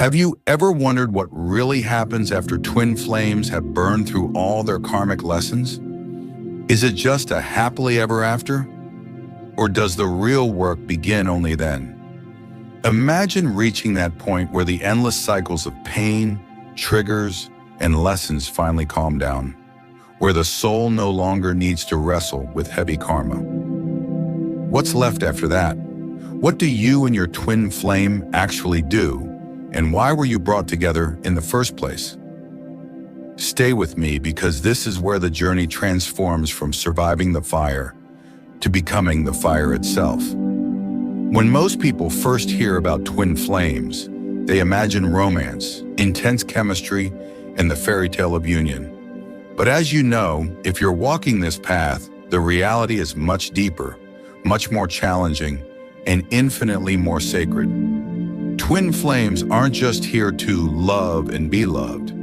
Have you ever wondered what really happens after twin flames have burned through all their karmic lessons? Is it just a happily ever after? Or does the real work begin only then? Imagine reaching that point where the endless cycles of pain, triggers, and lessons finally calm down, where the soul no longer needs to wrestle with heavy karma. What's left after that? What do you and your twin flame actually do? And why were you brought together in the first place? Stay with me, because this is where the journey transforms from surviving the fire to becoming the fire itself. When most people first hear about twin flames, they imagine romance, intense chemistry, and the fairy tale of union. But as you know, if you're walking this path, the reality is much deeper, much more challenging, and infinitely more sacred. Twin flames aren't just here to love and be loved.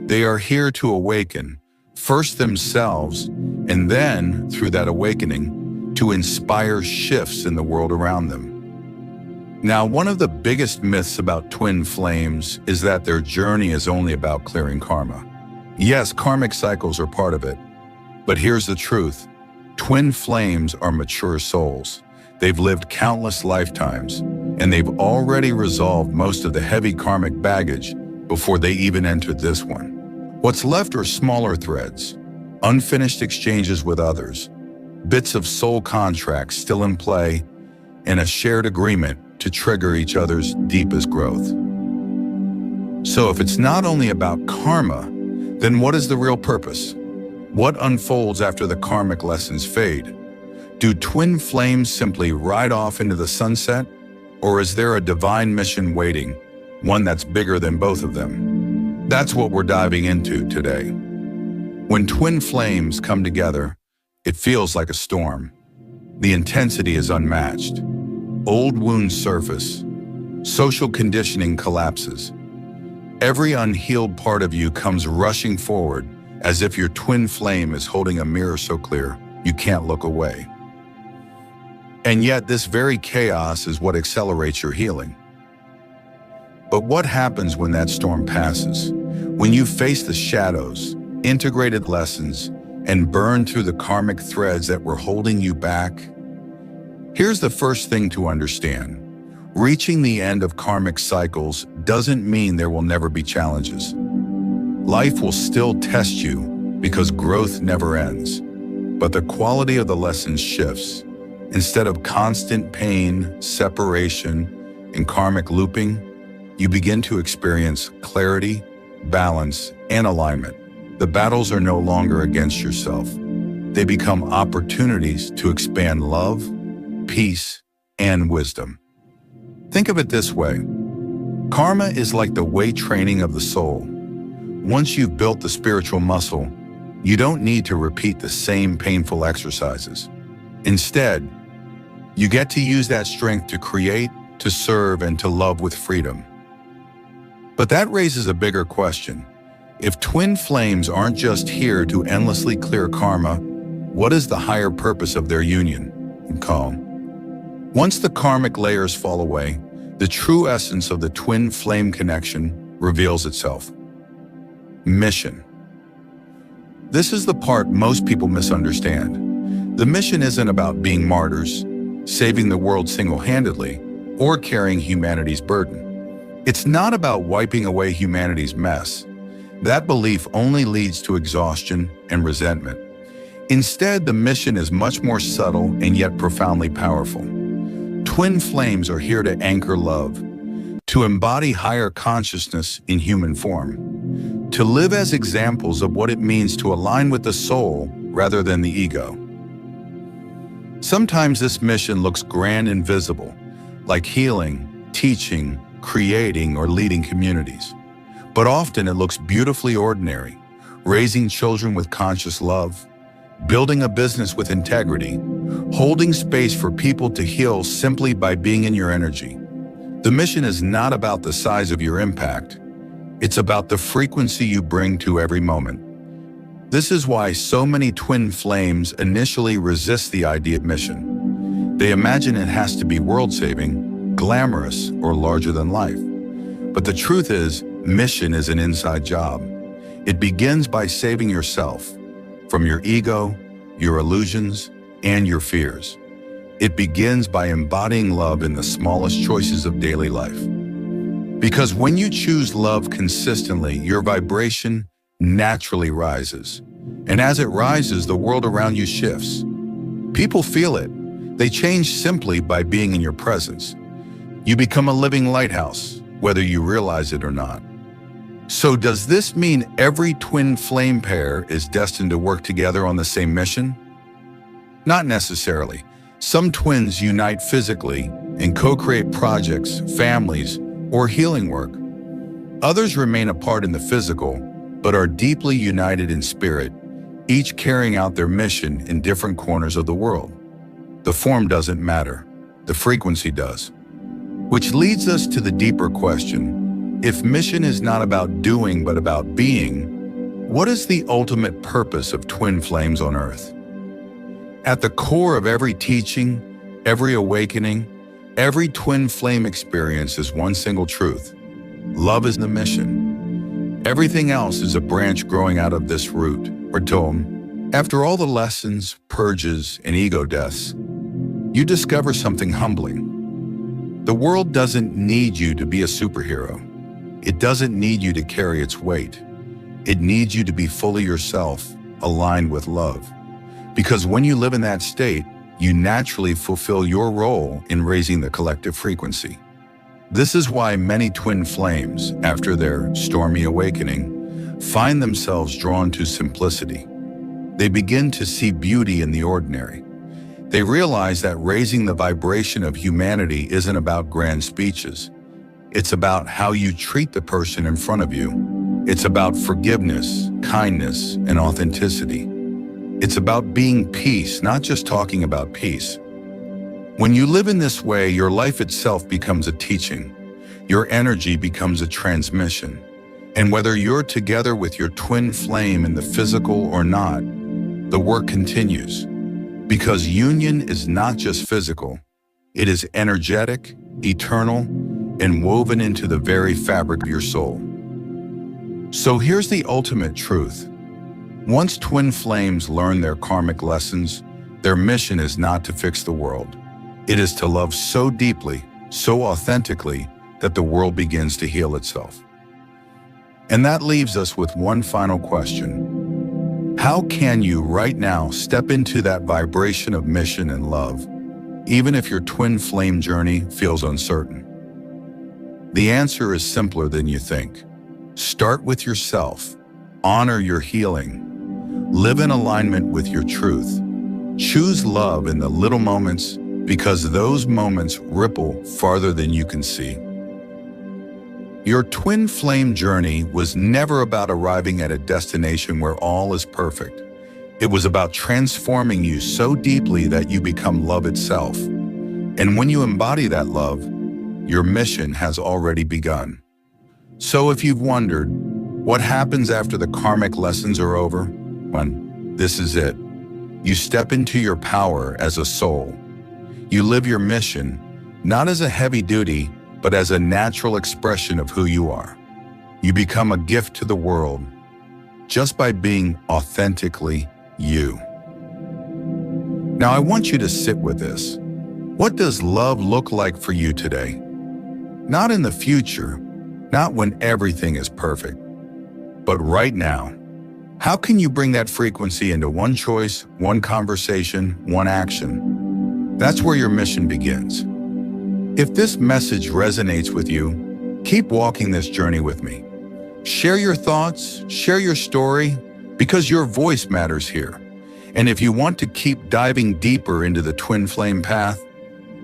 They are here to awaken, first themselves, and then, through that awakening, to inspire shifts in the world around them. Now, one of the biggest myths about twin flames is that their journey is only about clearing karma. Yes, karmic cycles are part of it, but here's the truth. Twin flames are mature souls. They've lived countless lifetimes, and they've already resolved most of the heavy karmic baggage before they even entered this one. What's left are smaller threads, unfinished exchanges with others, bits of soul contracts still in play, and a shared agreement to trigger each other's deepest growth. So if it's not only about karma, then what is the real purpose? What unfolds after the karmic lessons fade? Do twin flames simply ride off into the sunset? Or is there a divine mission waiting, one that's bigger than both of them? That's what we're diving into today. When twin flames come together, it feels like a storm. The intensity is unmatched. Old wounds surface. Social conditioning collapses. Every unhealed part of you comes rushing forward, as if your twin flame is holding a mirror so clear you can't look away. And yet this very chaos is what accelerates your healing. But what happens when that storm passes? When you face the shadows, integrated lessons, and burn through the karmic threads that were holding you back? Here's the first thing to understand. Reaching the end of karmic cycles doesn't mean there will never be challenges. Life will still test you because growth never ends. But the quality of the lessons shifts. Instead of constant pain, separation, and karmic looping, you begin to experience clarity, balance, and alignment. The battles are no longer against yourself. They become opportunities to expand love, peace, and wisdom. Think of it this way. Karma is like the weight training of the soul. Once you've built the spiritual muscle, you don't need to repeat the same painful exercises. Instead, you get to use that strength to create, to serve, and to love with freedom. But that raises a bigger question. If twin flames aren't just here to endlessly clear karma, what is the higher purpose of their union and calm? Once the karmic layers fall away, the true essence of the twin flame connection reveals itself. Mission. This is the part most people misunderstand. The mission isn't about being martyrs, saving the world single-handedly, or carrying humanity's burden. It's not about wiping away humanity's mess. That belief only leads to exhaustion and resentment. Instead, the mission is much more subtle and yet profoundly powerful. Twin flames are here to anchor love, to embody higher consciousness in human form, to live as examples of what it means to align with the soul rather than the ego. Sometimes this mission looks grand and visible, like healing, teaching, creating, or leading communities. But often it looks beautifully ordinary, raising children with conscious love, building a business with integrity, holding space for people to heal simply by being in your energy. The mission is not about the size of your impact. It's about the frequency you bring to every moment. This is why so many twin flames initially resist the idea of mission. They imagine it has to be world-saving, glamorous, or larger than life. But the truth is, mission is an inside job. It begins by saving yourself from your ego, your illusions, and your fears. It begins by embodying love in the smallest choices of daily life. Because when you choose love consistently, your vibration naturally rises. And as it rises, the world around you shifts. People feel it. They change simply by being in your presence. You become a living lighthouse, whether you realize it or not. So does this mean every twin flame pair is destined to work together on the same mission? Not necessarily. Some twins unite physically and co-create projects, families, or healing work. Others remain apart in the physical, but are deeply united in spirit, each carrying out their mission in different corners of the world. The form doesn't matter, the frequency does. Which leads us to the deeper question: if mission is not about doing but about being, what is the ultimate purpose of twin flames on Earth? At the core of every teaching, every awakening, every twin flame experience is one single truth: love is the mission. Everything else is a branch growing out of this root, or dome. After all the lessons, purges, and ego deaths, you discover something humbling. The world doesn't need you to be a superhero. It doesn't need you to carry its weight. It needs you to be fully yourself, aligned with love. Because when you live in that state, you naturally fulfill your role in raising the collective frequency. This is why many twin flames, after their stormy awakening, find themselves drawn to simplicity. They begin to see beauty in the ordinary. They realize that raising the vibration of humanity isn't about grand speeches. It's about how you treat the person in front of you. It's about forgiveness, kindness, and authenticity. It's about being peace, not just talking about peace. When you live in this way, your life itself becomes a teaching. Your energy becomes a transmission. And whether you're together with your twin flame in the physical or not, the work continues. Because union is not just physical. It is energetic, eternal, and woven into the very fabric of your soul. So here's the ultimate truth. Once twin flames learn their karmic lessons, their mission is not to fix the world. It is to love so deeply, so authentically, that the world begins to heal itself. And that leaves us with one final question. How can you right now step into that vibration of mission and love, even if your twin flame journey feels uncertain? The answer is simpler than you think. Start with yourself. Honor your healing. Live in alignment with your truth. Choose love in the little moments, because those moments ripple farther than you can see. Your twin flame journey was never about arriving at a destination where all is perfect. It was about transforming you so deeply that you become love itself. And when you embody that love, your mission has already begun. So if you've wondered, what happens after the karmic lessons are over? Well, this is it. You step into your power as a soul. You live your mission, not as a heavy duty, but as a natural expression of who you are. You become a gift to the world just by being authentically you. Now I want you to sit with this. What does love look like for you today? Not in the future, not when everything is perfect, but right now. How can you bring that frequency into one choice, one conversation, one action? That's where your mission begins. If this message resonates with you, keep walking this journey with me. Share your thoughts, share your story, because your voice matters here. And if you want to keep diving deeper into the twin flame path,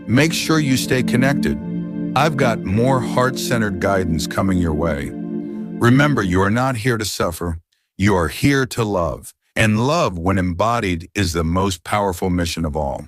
make sure you stay connected. I've got more heart-centered guidance coming your way. Remember, you are not here to suffer. You are here to love. And love, when embodied, is the most powerful mission of all.